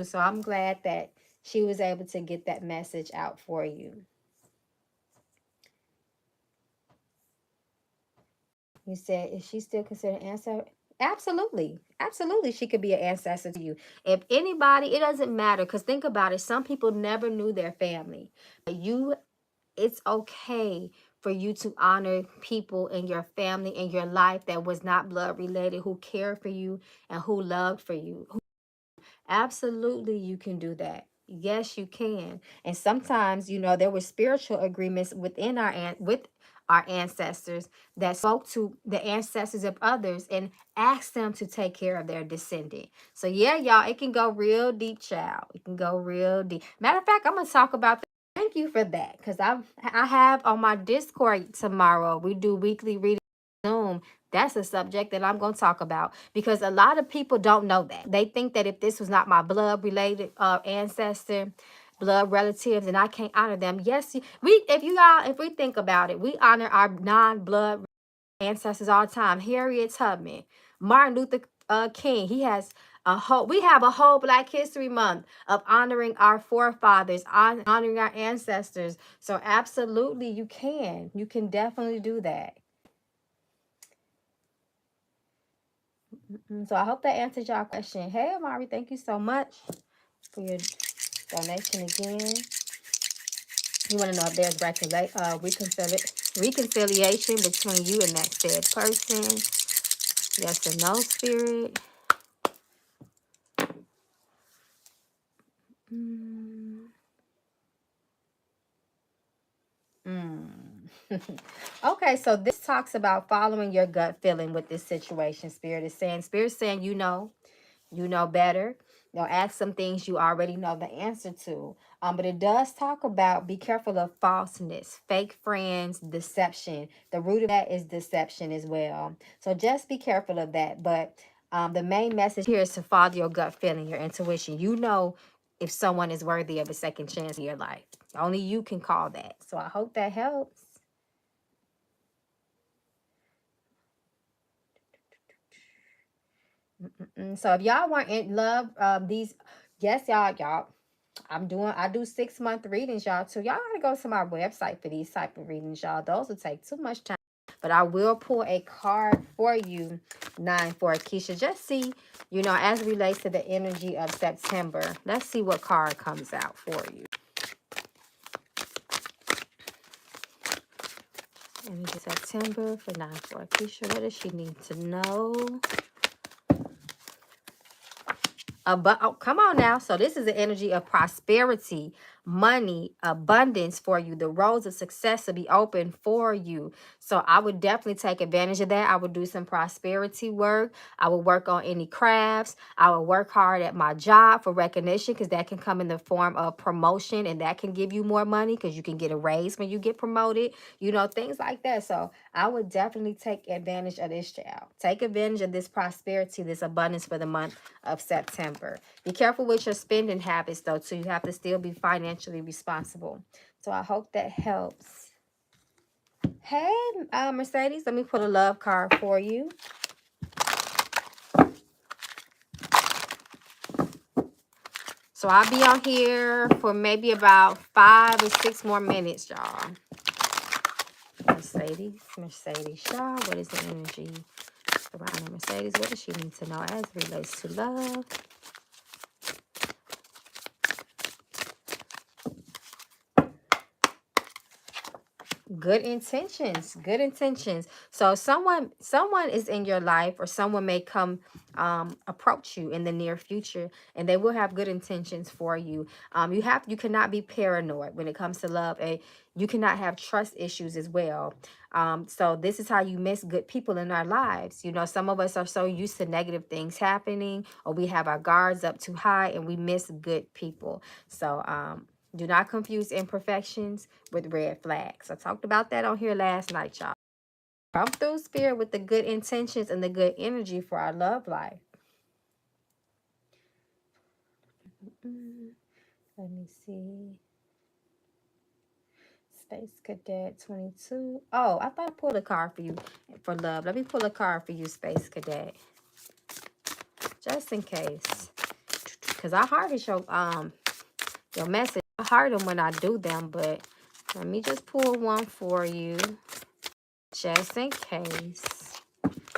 so I'm glad that she was able to get that message out for you. You said, is she still considered an ancestor? Absolutely. Absolutely. She could be an ancestor to you. If anybody, it doesn't matter. Because think about it. Some people never knew their family. It's okay for you to honor people in your family, in your life that was not blood related, who cared for you and who loved for you. Absolutely, you can do that. Yes, you can. And sometimes, you know, there were spiritual agreements within with our ancestors that spoke to the ancestors of others and asked them to take care of their descendant. So yeah, y'all, it can go real deep, child. It can go real deep. Matter of fact, I'm gonna talk about that. Thank you for that, because I have on my Discord tomorrow. We do weekly reading on Zoom. That's a subject that I'm going to talk about because a lot of people don't know that. They think that if this was not my blood related ancestor, blood relatives, and I can't honor them. Yes, if we think about it, we honor our non-blood ancestors all the time. Harriet Tubman, Martin Luther King. We have a whole Black History Month of honoring our forefathers, honoring our ancestors. So absolutely, you can definitely do that. So I hope that answers y'all question. Hey, Amari, thank you so much for your donation again. You want to know if there's reconciliation between you and that said person. Yes or no, Spirit. Okay, so this talks about following your gut feeling with this situation. Spirit is saying, you know better. Ask some things you already know the answer to. But it does talk about be careful of falseness, fake friends, deception. The root of that is deception as well. So just be careful of that. But the main message here is to follow your gut feeling, your intuition. You know if someone is worthy of a second chance in your life. Only you can call that. So I hope that helps. So if y'all weren't in love, these, yes, y'all, I do 6-month readings, y'all, too. Y'all gotta go to my website for these type of readings, y'all. Those will take too much time. But I will pull a card for you, 9 for Keisha. Just see, as it relates to the energy of September. Let's see what card comes out for you. Energy September for 9 for Keisha. What does she need to know? Oh, come on now. So this is the energy of prosperity, money, abundance for you. The roads of success will be open for you. So I would definitely take advantage of that. I would do some prosperity work. I would work on any crafts. I would work hard at my job for recognition, because that can come in the form of promotion, and that can give you more money because you can get a raise when you get promoted, things like that. So I would definitely take advantage of this, child. Take advantage of this prosperity, this abundance for the month of September. Be careful with your spending habits, though, too. You have to still be financially responsible. So I hope that helps. Hey, Mercedes, let me put a love card for you. So I'll be on here for maybe about 5 or 6 more minutes, y'all. Mercedes Shaw, what is the energy around Mercedes? What does she need to know as it relates to love? Good intentions. So someone is in your life, or someone may come approach you in the near future, and they will have good intentions for you. You cannot be paranoid when it comes to love, and you cannot have trust issues as well. So this is how you miss good people in our lives. Some of us are so used to negative things happening, or we have our guards up too high, and we miss good people. So do not confuse imperfections with red flags. I talked about that on here last night, y'all. Come through, Spirit, with the good intentions and the good energy for our love life. Let me see. Space Cadet 22. Oh, I thought I pulled a card for you for love. Let me pull a card for you, Space Cadet. Just in case. Because I harvest your message. I heart them when I do them, but let me just pull one for you. Just in case.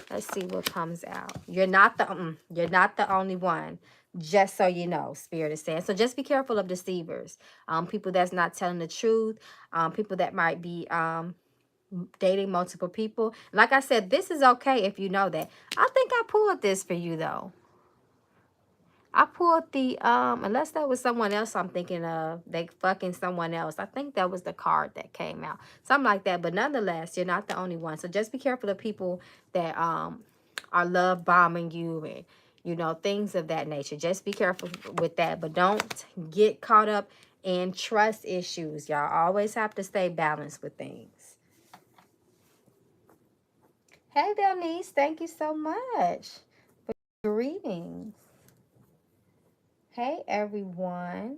Let's see what comes out. You're not the only one. Just so you know, Spirit is saying. So just be careful of deceivers. People that's not telling the truth. People that might be dating multiple people. Like I said, this is okay if you know that. I think I pulled this for you, though. I pulled the, unless that was someone else I'm thinking of, they fucking someone else. I think that was the card that came out. Something like that. But nonetheless, you're not the only one. So just be careful of people that are love bombing you and, things of that nature. Just be careful with that. But don't get caught up in trust issues. Y'all always have to stay balanced with things. Hey, Delnice, thank you so much for your readings. Hey, everyone.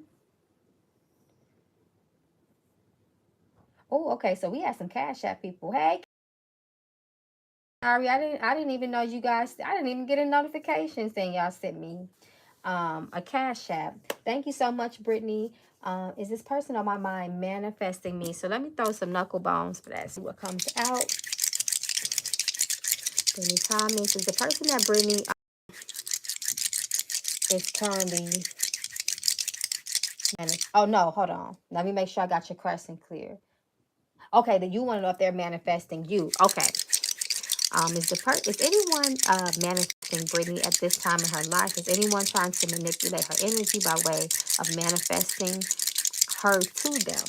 Oh, okay. So we had some Cashapp people. Hey, sorry, I didn't even know you guys. I didn't even get a notification saying y'all sent me a Cashapp. Thank you so much, Brittany. Is this person on my mind manifesting me? So let me throw some knuckle bones for that. See what comes out. Brittany Thomas is the person that Brittany is currently And oh no, hold on. Let me make sure I got your question clear. Okay, then you want to know if they're manifesting you. Okay. Is anyone manifesting Brittany at this time in her life? Is anyone trying to manipulate her energy by way of manifesting her to them?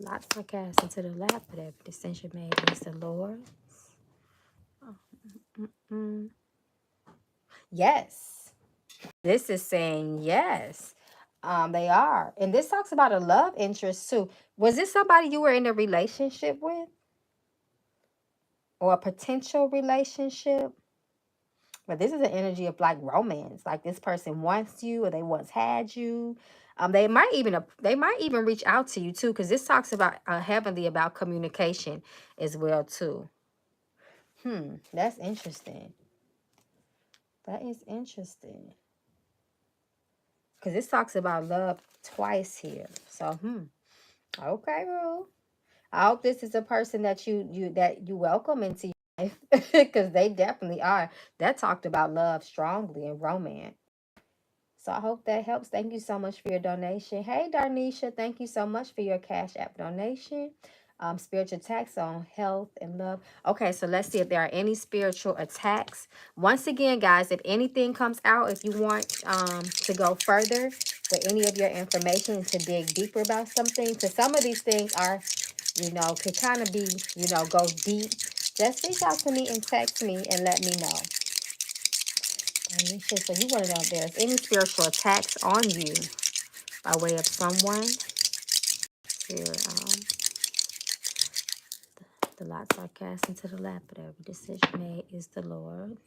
Lots are cast into the lap, but every decision made is the Lord. Yes. This is saying yes. They are. And this talks about a love interest too. Was this somebody you were in a relationship with? Or a potential relationship? But this is an energy of like romance. Like this person wants you or they once had you. They might even reach out to you too, because this talks about heavily about communication as well too. That's interesting. That is interesting. Because this talks about love twice here. So, okay, Rue. I hope this is a person that you welcome into your life, because they definitely are. That talked about love strongly and romance. So I hope that helps. Thank you so much for your donation. Hey, Darnisha, thank you so much for your Cash App donation. Spiritual attacks on health and love. Okay, so let's see if there are any spiritual attacks. Once again, guys, if anything comes out, if you want to go further with any of your information, to dig deeper about something, because some of these things are, could kind of be, go deep, just reach out to me and text me and let me know. Alicia, so you want to know if there's any spiritual attacks on you by way of someone. Here, the lots are cast into the lap, but every decision made is the Lord's.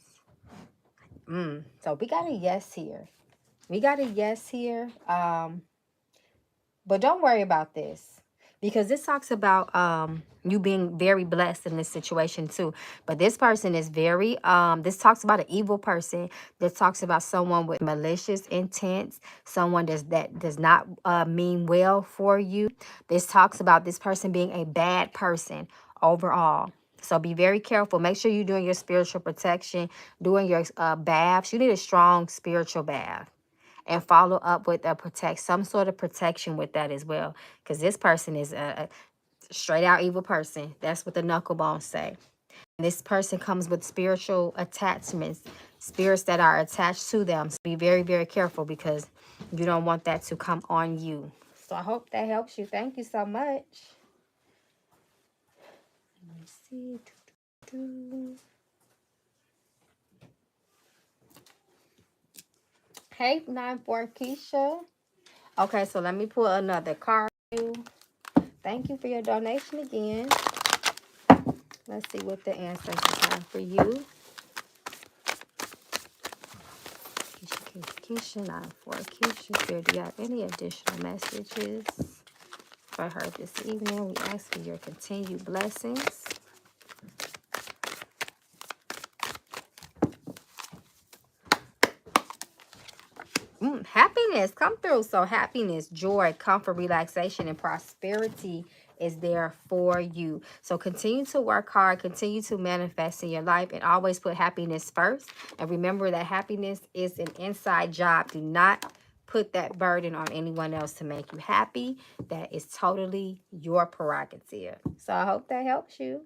So we got a yes here. We got a yes here. But don't worry about this, because this talks about you being very blessed in this situation too. But this person is very this talks about an evil person. This talks about someone with malicious intents, someone that does not mean well for you. This talks about this person being a bad person overall. So be very careful. Make sure you're doing your spiritual protection, doing your baths. You need a strong spiritual bath. And follow up with some sort of protection with that as well. Because this person is a straight out evil person. That's what the knuckle bones say. And this person comes with spiritual attachments, spirits that are attached to them. So be very, very careful, because you don't want that to come on you. So I hope that helps you. Thank you so much. Let me see. Hey, 9-4 Keisha. Okay, so let me pull another card. Thank you for your donation again. Let's see what the ancestors have for you. Keisha, 9-4 Keisha. Spirit, do you have any additional messages for her this evening? We ask for your continued blessings. Happiness come through. So happiness, joy, comfort, relaxation, and prosperity is there for you. So continue to work hard, continue to manifest in your life, and always put happiness first. And remember that happiness is an inside job. Do not put that burden on anyone else to make you happy. That is totally your prerogative. So I hope that helps you.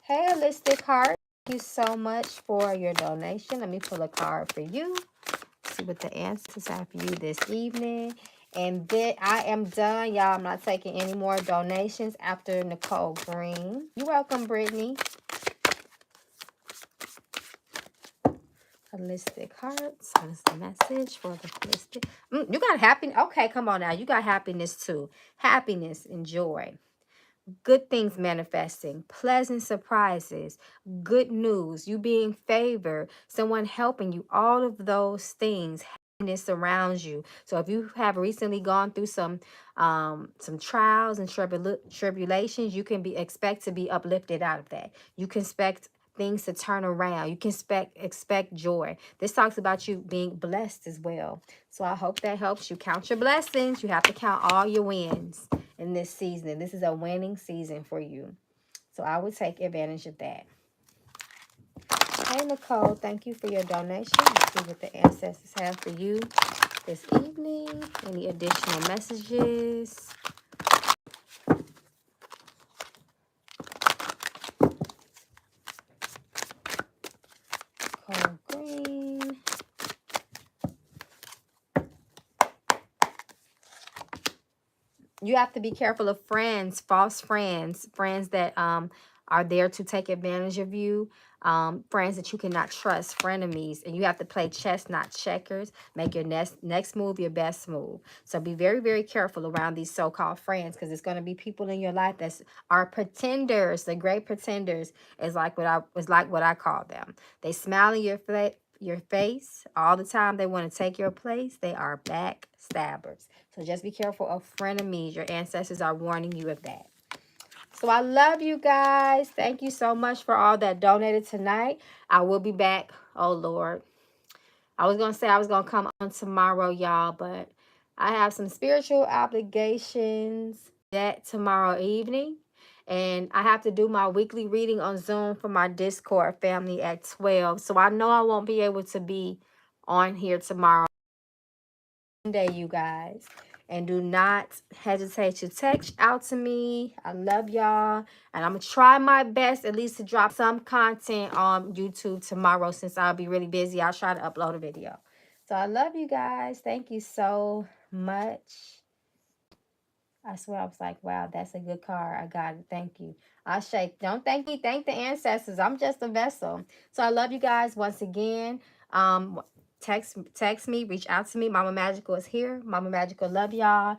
Hey, Holistic Heart. Thank you so much for your donation. Let me pull a card for you. See what the answers are for you this evening. And then I am done, y'all. I'm not taking any more donations after Nicole Green. You're welcome, Brittany. Holistic Hearts. What is the message for the holistic? You got happiness. Okay, come on now. You got happiness too. Happiness and joy. Good things manifesting, pleasant surprises, good news, you being favored, someone helping you, all of those things, happiness surrounds you. So if you have recently gone through some trials and tribulations, you can expect to be uplifted out of that. You can expect things to turn around. You can expect joy. This talks about you being blessed as well. So I hope that helps you. Count your blessings. You have to count all your wins in this season. This is a winning season for you. So I would take advantage of that. Hey, Nicole, thank you for your donation. Let's see what the ancestors have for you this evening. Any additional messages? Cold green. You have to be careful of friends, false friends, friends that are there to take advantage of you, friends that you cannot trust, frenemies, and you have to play chess, not checkers. Make your next move your best move. So be very, very careful around these so-called friends, because it's going to be people in your life that are pretenders. The great pretenders is like what I call them. They smile in your face all the time. They want to take your place. They are backstabbers. So just be careful of frenemies. Your ancestors are warning you of that. So I love you guys. Thank you so much for all that donated tonight. I will be back. Oh, Lord. I was going to say I was going to come on tomorrow, y'all, but I have some spiritual obligations that tomorrow evening. And I have to do my weekly reading on Zoom for my Discord family at 12. So I know I won't be able to be on here tomorrow. Day, you guys, and do not hesitate to text out to me. I love y'all, and I'm gonna try my best at least to drop some content on YouTube tomorrow. Since I'll be really busy, I'll try to upload a video. So I love you guys. Thank you so much. I swear I was like, wow, that's a good card. I got it. Thank you. I shake. Don't thank me. Thank the ancestors. I'm just a vessel. So I love you guys once again. Text me. Reach out to me. Mama Magical is here. Mama Magical love y'all.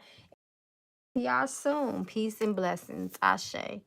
See y'all soon. Peace and blessings. Ashe.